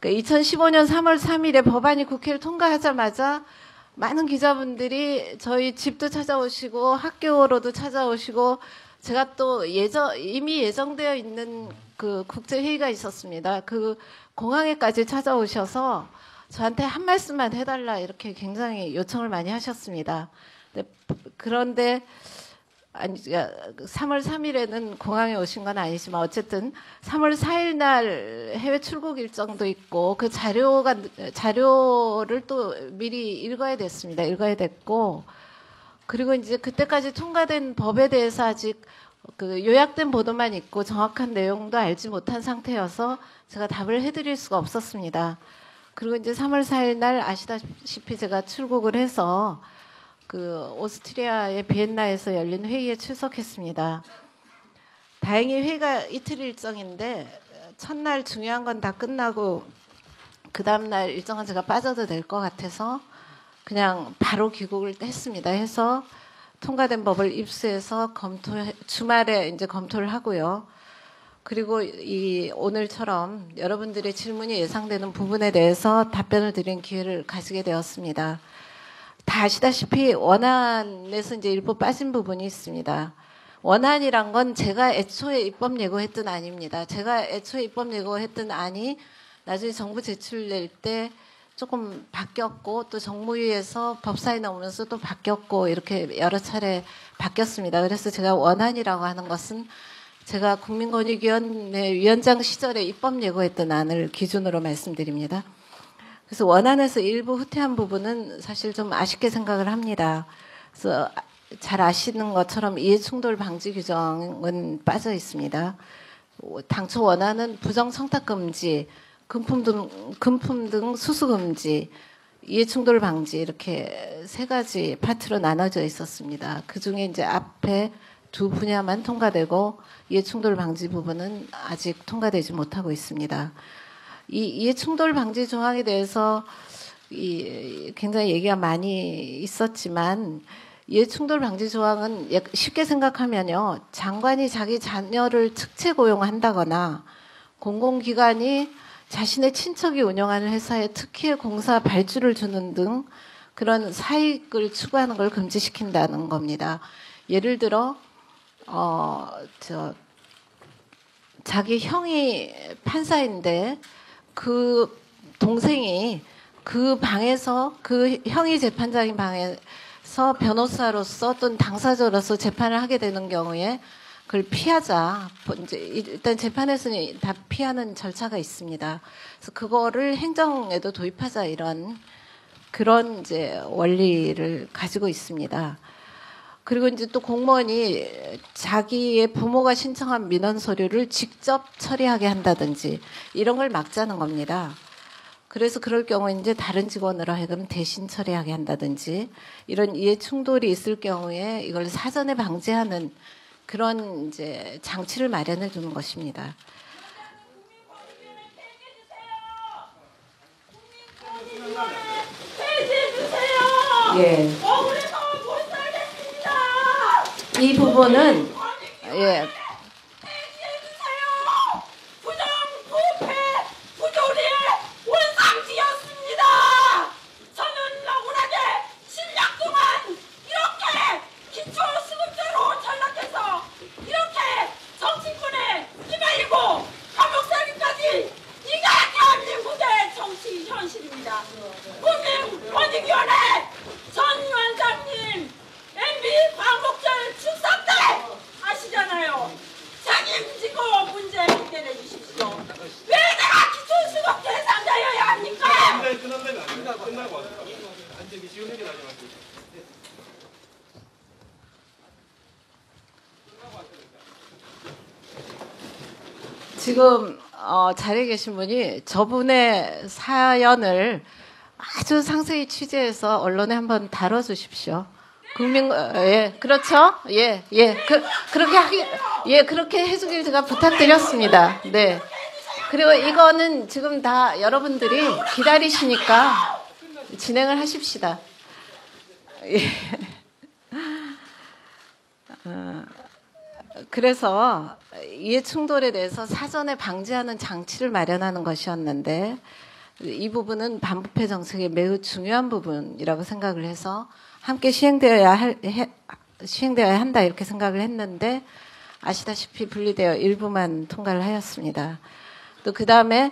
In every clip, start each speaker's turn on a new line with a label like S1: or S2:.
S1: 2015년 3월 3일에 법안이 국회를 통과하자마자 많은 기자분들이 저희 집도 찾아오시고 학교로도 찾아오시고 제가 또 이미 예정되어 있는 그 국제회의가 있었습니다. 그 공항에까지 찾아오셔서 저한테 한 말씀만 해달라 이렇게 굉장히 요청을 많이 하셨습니다. 그런데 아니 3월 3일에는 공항에 오신 건 아니지만 어쨌든 3월 4일 날 해외 출국 일정도 있고 그 자료를 또 미리 읽어야 됐습니다. 읽어야 됐고 그리고 이제 그때까지 통과된 법에 대해서 아직 그 요약된 보도만 있고 정확한 내용도 알지 못한 상태여서 제가 답을 해드릴 수가 없었습니다. 그리고 이제 3월 4일 날 아시다시피 제가 출국을 해서 그 오스트리아의 비엔나에서 열린 회의에 출석했습니다. 다행히 회의가 이틀 일정인데 첫날 중요한 건 다 끝나고 그 다음날 일정은 제가 빠져도 될 것 같아서 그냥 바로 귀국을 했습니다. 해서 통과된 법을 입수해서 주말에 이제 검토를 하고요. 그리고 오늘처럼 여러분들의 질문이 예상되는 부분에 대해서 답변을 드리는 기회를 가지게 되었습니다. 다 아시다시피 원안에서 이제 일부 빠진 부분이 있습니다. 원안이란 건 제가 애초에 입법 예고했던 안입니다. 제가 애초에 입법 예고했던 안이 나중에 정부 제출될 때 조금 바뀌었고 또 정무위에서 법사위 나오면서 또 바뀌었고 이렇게 여러 차례 바뀌었습니다. 그래서 제가 원안이라고 하는 것은 제가 국민권익위원회 위원장 시절에 입법 예고했던 안을 기준으로 말씀드립니다. 그래서 원안에서 일부 후퇴한 부분은 사실 좀 아쉽게 생각을 합니다. 그래서 잘 아시는 것처럼 이해충돌 방지 규정은 빠져 있습니다. 당초 원안은 부정 청탁 금지, 금품 등 수수 금지, 이해충돌 방지 이렇게 세 가지 파트로 나눠져 있었습니다. 그 중에 이제 앞에 두 분야만 통과되고 이해충돌 방지 부분은 아직 통과되지 못하고 있습니다. 이 이해충돌 방지 조항에 대해서 굉장히 얘기가 많이 있었지만 이해충돌 방지 조항은 쉽게 생각하면요. 장관이 자기 자녀를 특채 고용한다거나 공공기관이 자신의 친척이 운영하는 회사에 특혜 공사 발주를 주는 등 그런 사익을 추구하는 걸 금지시킨다는 겁니다. 예를 들어 자기 형이 판사인데 그 동생이 그 방에서 그 형이 재판장인 방에서 변호사로서 또는 당사자로서 재판을 하게 되는 경우에 그걸 피하자. 이제 일단 재판에서는 다 피하는 절차가 있습니다. 그래서 그거를 행정에도 도입하자 이런 그런 이제 원리를 가지고 있습니다. 그리고 이제 또 공무원이 자기의 부모가 신청한 민원 서류를 직접 처리하게 한다든지 이런 걸 막자는 겁니다. 그래서 그럴 경우에 이제 다른 직원으로 하여금 대신 처리하게 한다든지 이런 이해 충돌이 있을 경우에 이걸 사전에 방지하는 그런 이제 장치를 마련해 주는 것입니다. 예. 이 부분은 예. 지금 자리에 계신 분이 저분의 사연을 아주 상세히 취재해서 언론에 한번 다뤄주십시오. 예, 그렇죠? 예, 예, 그렇게 해주길 제가 부탁드렸습니다. 네. 그리고 이거는 지금 다 여러분들이 기다리시니까 진행을 하십시다. 예. 그래서 이해 충돌에 대해서 사전에 방지하는 장치를 마련하는 것이었는데 이 부분은 반부패 정책의 매우 중요한 부분이라고 생각을 해서 함께 시행되어야 한다 이렇게 생각을 했는데 아시다시피 분리되어 일부만 통과를 하였습니다. 또 그다음에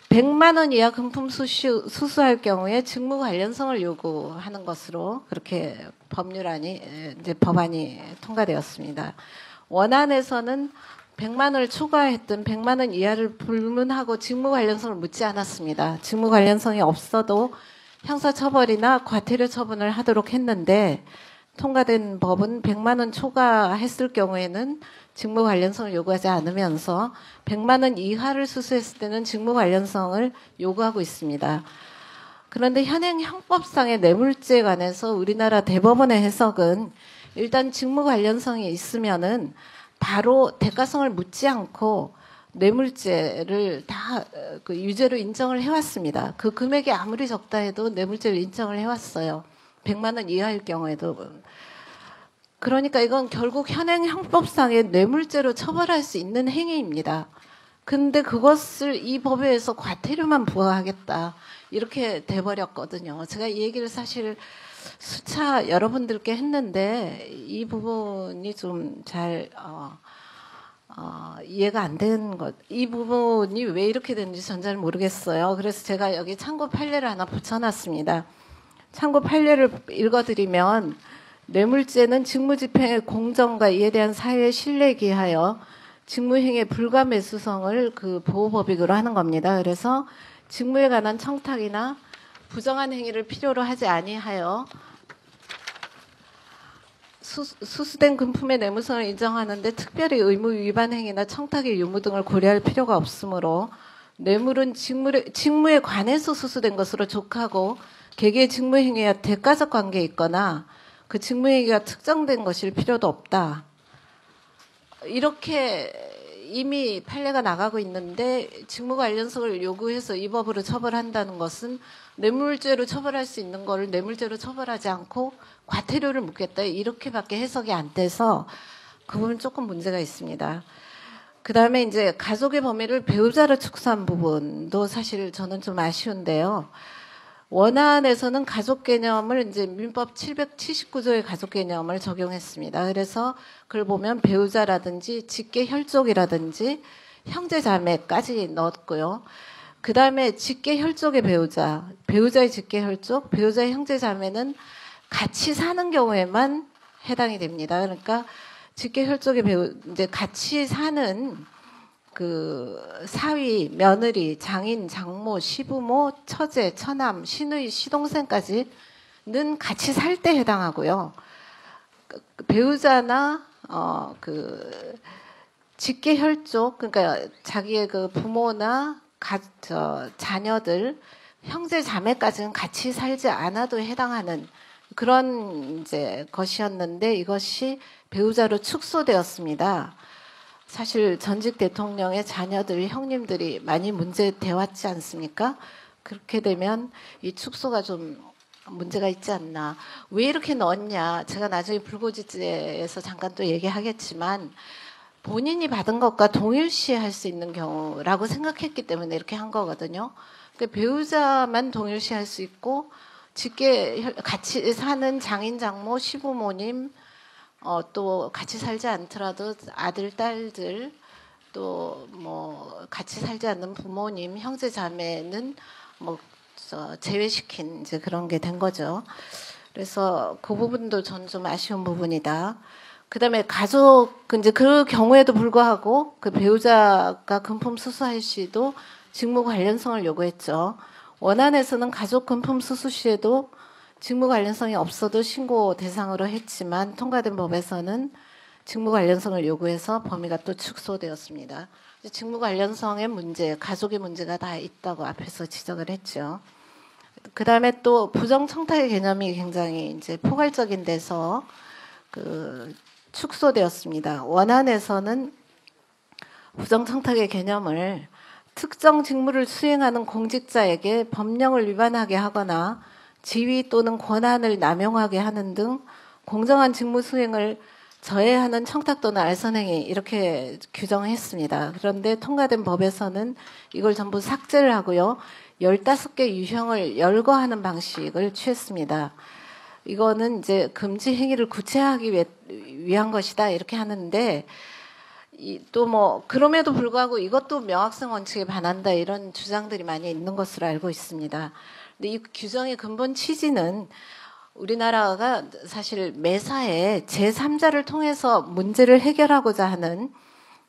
S1: 100만 원 이하 금품 수수할 경우에 직무 관련성을 요구하는 것으로 그렇게 법안이 통과되었습니다. 원안에서는 100만 원을 초과했든 100만 원 이하를 불문하고 직무 관련성을 묻지 않았습니다. 직무 관련성이 없어도 형사처벌이나 과태료 처분을 하도록 했는데 통과된 법은 100만 원 초과했을 경우에는 직무 관련성을 요구하지 않으면서 100만 원 이하를 수수했을 때는 직무 관련성을 요구하고 있습니다. 그런데 현행 형법상의 뇌물죄에 관해서 우리나라 대법원의 해석은 일단 직무 관련성이 있으면은 바로 대가성을 묻지 않고 뇌물죄를 다 그 유죄로 인정을 해왔습니다. 그 금액이 아무리 적다 해도 뇌물죄를 인정을 해왔어요. 100만 원 이하일 경우에도. 그러니까 이건 결국 현행 형법상의 뇌물죄로 처벌할 수 있는 행위입니다. 근데 그것을 이 법에 의해서 과태료만 부과하겠다. 이렇게 돼버렸거든요. 제가 이 얘기를 사실 수차 여러분들께 했는데 이 부분이 좀 잘 이해가 안 되는 것. 이 부분이 왜 이렇게 됐는지 전 잘 모르겠어요. 그래서 제가 여기 참고 판례를 하나 붙여놨습니다. 참고 판례를 읽어드리면 뇌물죄는 직무집행의 공정과 이에 대한 사회의 신뢰에 기하여 직무행위의 불가매수성을 그 보호법익으로 하는 겁니다. 그래서 직무에 관한 청탁이나 부정한 행위를 필요로 하지 아니하여 수수된 금품의 뇌물성을 인정하는데 특별히 의무 위반 행위나 청탁의 유무 등을 고려할 필요가 없으므로 뇌물은 직무에 관해서 수수된 것으로 족하고 개개의 직무행위와 대가적 관계에 있거나 그 직무행위가 특정된 것일 필요도 없다. 이렇게 이미 판례가 나가고 있는데 직무 관련성을 요구해서 이 법으로 처벌한다는 것은 뇌물죄로 처벌할 수 있는 거를 뇌물죄로 처벌하지 않고 과태료를 묻겠다. 이렇게밖에 해석이 안 돼서 그 부분 조금 문제가 있습니다. 그다음에 이제 가족의 범위를 배우자로 축소한 부분도 사실 저는 좀 아쉬운데요. 원안에서는 가족 개념을 이제 민법 779조의 가족 개념을 적용했습니다. 그래서 그걸 보면 배우자라든지 직계 혈족이라든지 형제 자매까지 넣었고요. 그 다음에 직계 혈족의 배우자, 배우자의 직계 혈족, 배우자의 형제 자매는 같이 사는 경우에만 해당이 됩니다. 그러니까 직계 혈족의 이제 같이 사는 그 사위, 며느리, 장인, 장모, 시부모, 처제, 처남, 시누이, 시동생까지는 같이 살 때 해당하고요. 배우자나 그 직계 혈족, 그러니까 자기의 그 부모나 자녀들, 형제 자매까지는 같이 살지 않아도 해당하는 그런 이제 것이었는데 이것이 배우자로 축소되었습니다. 사실 전직 대통령의 자녀들, 형님들이 많이 문제되어 왔지 않습니까? 그렇게 되면 이 축소가 좀 문제가 있지 않나. 왜 이렇게 넣었냐. 제가 나중에 불고지죄에서 잠깐 또 얘기하겠지만 본인이 받은 것과 동일시할 수 있는 경우라고 생각했기 때문에 이렇게 한 거거든요. 그러니까 배우자만 동일시할 수 있고 직계 같이 사는 장인, 장모, 시부모님 또 같이 살지 않더라도 아들, 딸들 또 뭐 같이 살지 않는 부모님, 형제 자매는 뭐 제외시킨 이제 그런 게 된 거죠. 그래서 그 부분도 전 좀 아쉬운 부분이다. 그다음에 가족 이제 그 경우에도 불구하고 그 배우자가 금품 수수할 시도 직무 관련성을 요구했죠. 원안에서는 가족 금품 수수 시에도 직무 관련성이 없어도 신고 대상으로 했지만 통과된 법에서는 직무 관련성을 요구해서 범위가 또 축소되었습니다. 직무 관련성의 문제, 가족의 문제가 다 있다고 앞에서 지적을 했죠. 그 다음에 또 부정청탁의 개념이 굉장히 이제 포괄적인 데서 그 축소되었습니다. 원안에서는 부정청탁의 개념을 특정 직무를 수행하는 공직자에게 법령을 위반하게 하거나 지위 또는 권한을 남용하게 하는 등 공정한 직무 수행을 저해하는 청탁 또는 알선행위 이렇게 규정했습니다. 그런데 통과된 법에서는 이걸 전부 삭제를 하고요. 15개 유형을 열거하는 방식을 취했습니다. 이거는 이제 금지 행위를 구체화하기 위한 것이다 이렇게 하는데 또 뭐 그럼에도 불구하고 이것도 명확성 원칙에 반한다 이런 주장들이 많이 있는 것으로 알고 있습니다. 근데 이 규정의 근본 취지는 우리나라가 사실 매사에 제3자를 통해서 문제를 해결하고자 하는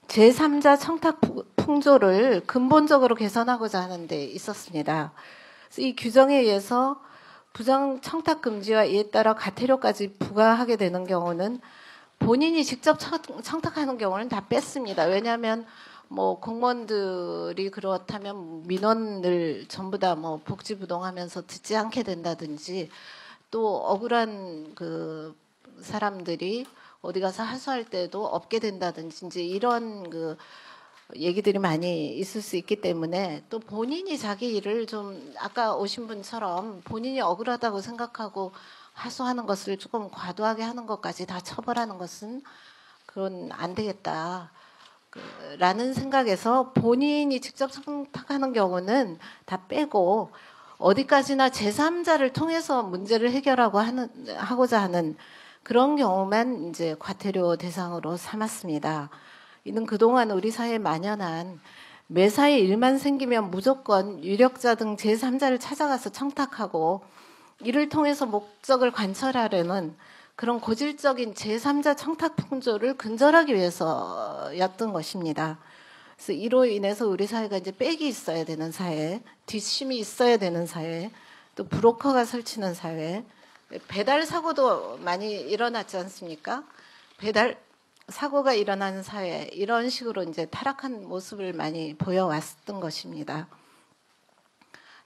S1: 제3자 청탁 풍조를 근본적으로 개선하고자 하는 데 있었습니다. 그래서 이 규정에 의해서 부정 청탁 금지와 이에 따라 과태료까지 부과하게 되는 경우는 본인이 직접 청탁하는 경우는 다 뺐습니다. 왜냐하면 뭐 공무원들이 그렇다면 민원을 전부 다 뭐 복지부동하면서 듣지 않게 된다든지 또 억울한 그 사람들이 어디 가서 하소할 때도 없게 된다든지 이제 이런 그 얘기들이 많이 있을 수 있기 때문에 또 본인이 자기 일을 좀 아까 오신 분처럼 본인이 억울하다고 생각하고 하소하는 것을 조금 과도하게 하는 것까지 다 처벌하는 것은 그건 안 되겠다. 라는 생각에서 본인이 직접 청탁하는 경우는 다 빼고 어디까지나 제3자를 통해서 문제를 하고자 하는 그런 경우만 이제 과태료 대상으로 삼았습니다. 이는 그동안 우리 사회에 만연한 매사에 일만 생기면 무조건 유력자 등 제3자를 찾아가서 청탁하고 이를 통해서 목적을 관철하려는 그런 고질적인 제3자 청탁 풍조를 근절하기 위해서였던 것입니다. 그래서 이로 인해서 우리 사회가 이제 백이 있어야 되는 사회, 뒷심이 있어야 되는 사회, 또 브로커가 설치는 사회, 배달 사고도 많이 일어났지 않습니까? 배달 사고가 일어나는 사회, 이런 식으로 이제 타락한 모습을 많이 보여왔던 것입니다.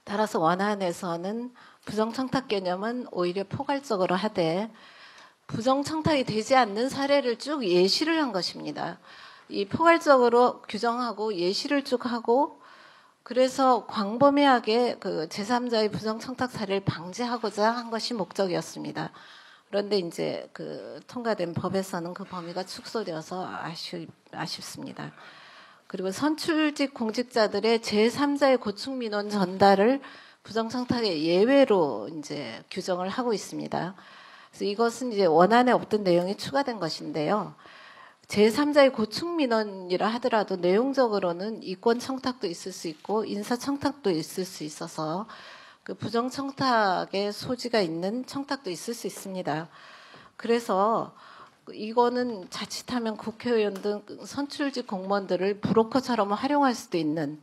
S1: 따라서 원안에서는 부정청탁 개념은 오히려 포괄적으로 하되 부정청탁이 되지 않는 사례를 쭉 예시를 한 것입니다. 이 포괄적으로 규정하고 예시를 쭉 하고 그래서 광범위하게 그 제3자의 부정청탁 사례를 방지하고자 한 것이 목적이었습니다. 그런데 이제 그 통과된 법에서는 그 범위가 축소되어서 아쉽습니다. 그리고 선출직 공직자들의 제3자의 고충 민원 전달을 부정청탁의 예외로 이제 규정을 하고 있습니다. 그래서 이것은 이제 원안에 없던 내용이 추가된 것인데요. 제3자의 고충 민원이라 하더라도 내용적으로는 이권 청탁도 있을 수 있고 인사 청탁도 있을 수 있어서 그 부정 청탁의 소지가 있는 청탁도 있을 수 있습니다. 그래서 이거는 자칫하면 국회의원 등 선출직 공무원들을 브로커처럼 활용할 수도 있는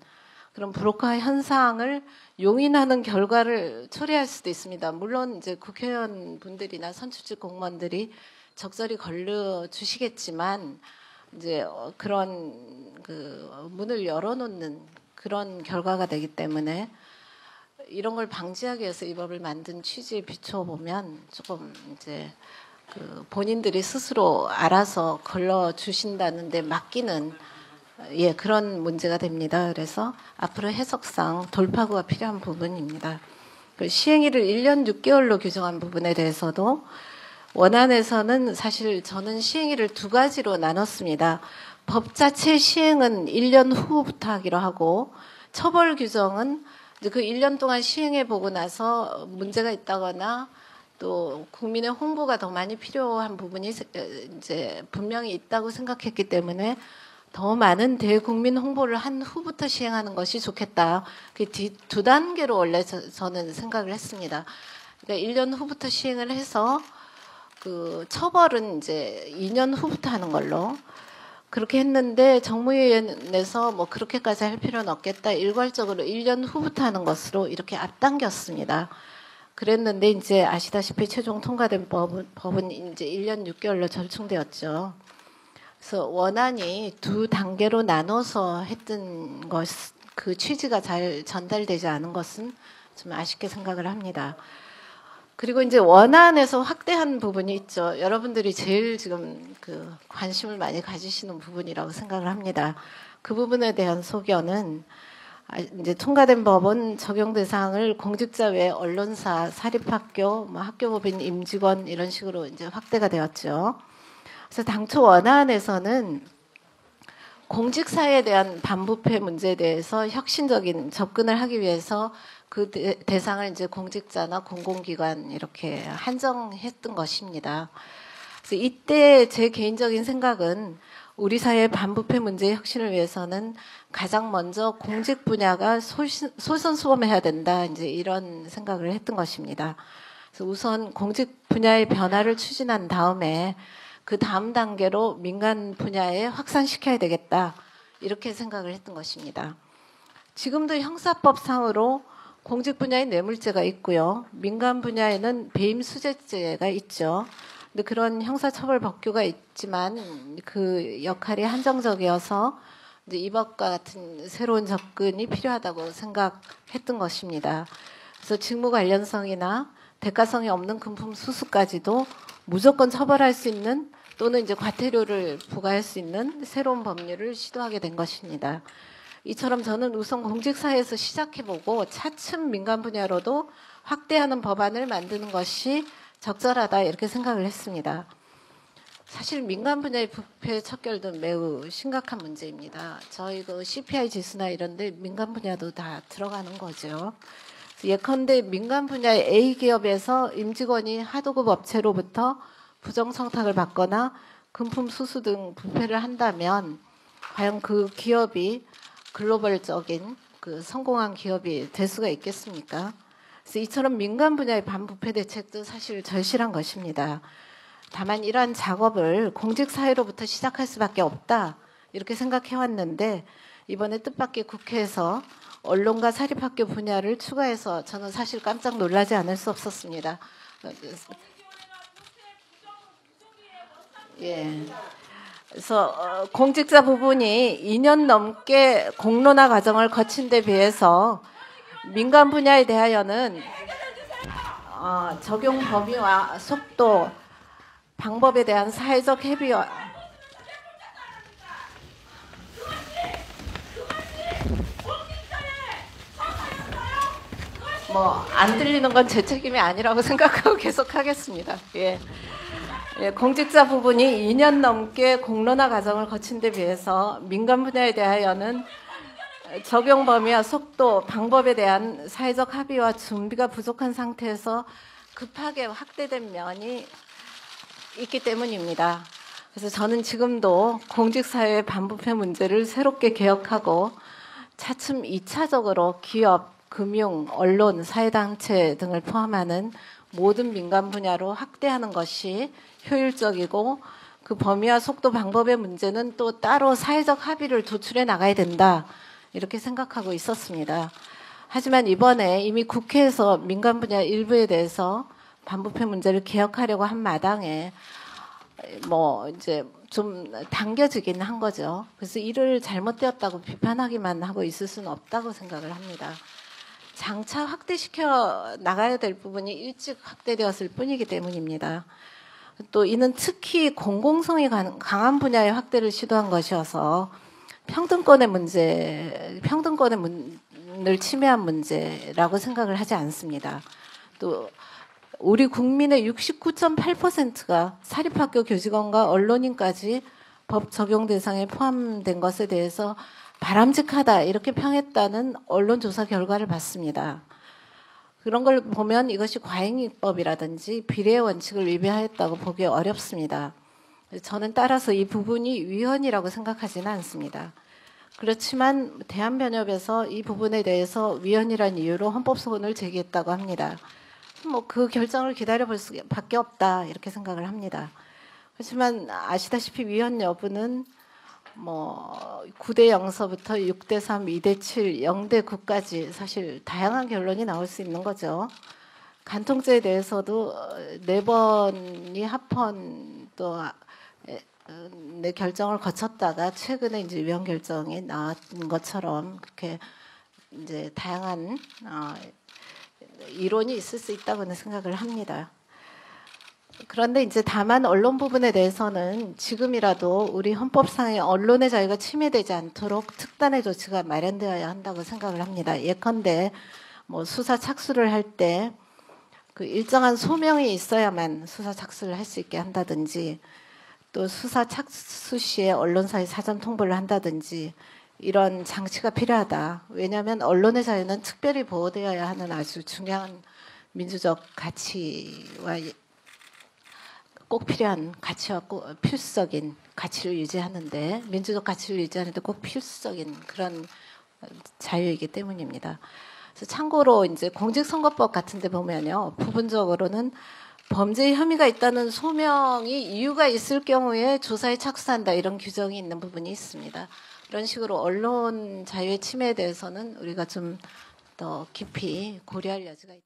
S1: 그런 브로커 현상을 용인하는 결과를 초래할 수도 있습니다. 물론 이제 국회의원 분들이나 선출직 공무원들이 적절히 걸러 주시겠지만 이제 그런 그 문을 열어놓는 그런 결과가 되기 때문에 이런 걸 방지하기 위해서 이 법을 만든 취지에 비춰보면 조금 이제 그 본인들이 스스로 알아서 걸러 주신다는데 맡기는 그런 문제가 됩니다. 그래서 앞으로 해석상 돌파구가 필요한 부분입니다. 그 시행일을 1년 6개월로 규정한 부분에 대해서도 원안에서는 사실 저는 시행일을 두 가지로 나눴습니다. 법 자체 시행은 1년 후부터 하기로 하고 처벌 규정은 그 1년 동안 시행해 보고 나서 문제가 있다거나 또 국민의 홍보가 더 많이 필요한 부분이 이제 분명히 있다고 생각했기 때문에 더 많은 대국민 홍보를 한 후부터 시행하는 것이 좋겠다. 그 두 단계로 원래 저는 생각을 했습니다. 그러니까 1년 후부터 시행을 해서 그 처벌은 이제 2년 후부터 하는 걸로 그렇게 했는데 정무위원회에서 뭐 그렇게까지 할 필요는 없겠다. 일괄적으로 1년 후부터 하는 것으로 이렇게 앞당겼습니다. 그랬는데 이제 아시다시피 최종 통과된 법은 이제 1년 6개월로 절충되었죠. 그래서 원안이 두 단계로 나눠서 했던 그 취지가 잘 전달되지 않은 것은 좀 아쉽게 생각을 합니다. 그리고 이제 원안에서 확대한 부분이 있죠. 여러분들이 제일 지금 그 관심을 많이 가지시는 부분이라고 생각을 합니다. 그 부분에 대한 소견은 이제 통과된 법은 적용 대상을 공직자 외 언론사, 사립학교, 뭐 학교법인 임직원 이런 식으로 이제 확대가 되었죠. 그래서 당초 원안에서는 공직사회에 대한 반부패 문제에 대해서 혁신적인 접근을 하기 위해서 그 대상을 이제 공직자나 공공기관 이렇게 한정했던 것입니다. 그래서 이때 제 개인적인 생각은 우리 사회의 반부패 문제의 혁신을 위해서는 가장 먼저 공직 분야가 솔선수범해야 된다. 이제 이런 생각을 했던 것입니다. 그래서 우선 공직 분야의 변화를 추진한 다음에 그 다음 단계로 민간 분야에 확산시켜야 되겠다. 이렇게 생각을 했던 것입니다. 지금도 형사법상으로 공직 분야에 뇌물죄가 있고요. 민간 분야에는 배임수재죄가 있죠. 근데 그런 형사처벌 법규가 있지만 그 역할이 한정적이어서 이제 이법과 같은 새로운 접근이 필요하다고 생각했던 것입니다. 그래서 직무 관련성이나 대가성이 없는 금품 수수까지도 무조건 처벌할 수 있는 또는 이제 과태료를 부과할 수 있는 새로운 법률을 시도하게 된 것입니다. 이처럼 저는 우선 공직사회에서 시작해보고 차츰 민간 분야로도 확대하는 법안을 만드는 것이 적절하다 이렇게 생각을 했습니다. 사실 민간 분야의 부패 척결도 매우 심각한 문제입니다. 저희 그 CPI 지수나 이런데 민간 분야도 다 들어가는 거죠. 예컨대 민간 분야의 A 기업에서 임직원이 하도급 업체로부터 부정청탁을 받거나 금품 수수 등 부패를 한다면 과연 그 기업이 글로벌적인 그 성공한 기업이 될 수가 있겠습니까? 그래서 이처럼 민간 분야의 반부패 대책도 사실 절실한 것입니다. 다만 이러한 작업을 공직사회로부터 시작할 수밖에 없다 이렇게 생각해왔는데 이번에 뜻밖의 국회에서 언론과 사립학교 분야를 추가해서 저는 사실 깜짝 놀라지 않을 수 없었습니다. 예. 그래서 공직자 부분이 2년 넘게 공론화 과정을 거친 데 비해서 민간 분야에 대하여는 적용 범위와 속도, 방법에 대한 사회적 협의와 안 들리는 건 제 책임이 아니라고 생각하고 계속하겠습니다. 예. 예, 공직자 부분이 2년 넘게 공론화 과정을 거친 데 비해서 민간 분야에 대하여는 적용 범위와 속도, 방법에 대한 사회적 합의와 준비가 부족한 상태에서 급하게 확대된 면이 있기 때문입니다. 그래서 저는 지금도 공직사회의 반부패 문제를 새롭게 개혁하고 차츰 2차적으로 기업, 금융, 언론, 사회단체 등을 포함하는 모든 민간 분야로 확대하는 것이 효율적이고 그 범위와 속도, 방법의 문제는 또 따로 사회적 합의를 도출해 나가야 된다. 이렇게 생각하고 있었습니다. 하지만 이번에 이미 국회에서 민간 분야 일부에 대해서 반부패 문제를 개혁하려고 한 마당에 이제 좀 당겨지긴 한 거죠. 그래서 이를 잘못되었다고 비판하기만 하고 있을 수는 없다고 생각을 합니다. 장차 확대시켜 나가야 될 부분이 일찍 확대되었을 뿐이기 때문입니다. 또 이는 특히 공공성이 강한 분야의 확대를 시도한 것이어서 평등권의 문을 침해한 문제라고 생각을 하지 않습니다. 또 우리 국민의 69.8%가 사립학교 교직원과 언론인까지 법 적용 대상에 포함된 것에 대해서 바람직하다 이렇게 평했다는 언론조사 결과를 봤습니다. 그런 걸 보면 이것이 과잉입법이라든지 비례의 원칙을 위배하였다고 보기 어렵습니다. 저는 따라서 이 부분이 위헌이라고 생각하지는 않습니다. 그렇지만 대한변협에서 이 부분에 대해서 위헌이라는 이유로 헌법소원을 제기했다고 합니다. 그 결정을 기다려볼 수밖에 없다 이렇게 생각을 합니다. 하지만 아시다시피 위헌 여부는 9대 0서부터 6대 3, 2대 7, 0대 9까지 사실 다양한 결론이 나올 수 있는 거죠. 간통죄에 대해서도 4번이 합헌 또 결정을 거쳤다가 최근에 이제 위헌 결정이 나온 것처럼 그렇게 이제 다양한 이론이 있을 수 있다고는 생각을 합니다. 그런데 이제 다만 언론 부분에 대해서는 지금이라도 우리 헌법상의 언론의 자유가 침해되지 않도록 특단의 조치가 마련되어야 한다고 생각을 합니다. 예컨대 수사 착수를 할 때 그 일정한 소명이 있어야만 수사 착수를 할 수 있게 한다든지 또 수사 착수 시에 언론사에 사전 통보를 한다든지 이런 장치가 필요하다. 왜냐하면 언론의 자유는 특별히 보호되어야 하는 아주 중요한 민주적 가치와 꼭 필요한 가치와 꼭 필수적인 가치를 유지하는데 민주적 가치를 유지하는데 꼭 필수적인 그런 자유이기 때문입니다. 그래서 참고로 이제 공직선거법 같은데 보면요, 부분적으로는 범죄 혐의가 있다는 소명이 이유가 있을 경우에 조사에 착수한다 이런 규정이 있는 부분이 있습니다. 이런 식으로 언론 자유의 침해에 대해서는 우리가 좀 더 깊이 고려할 여지가 있다.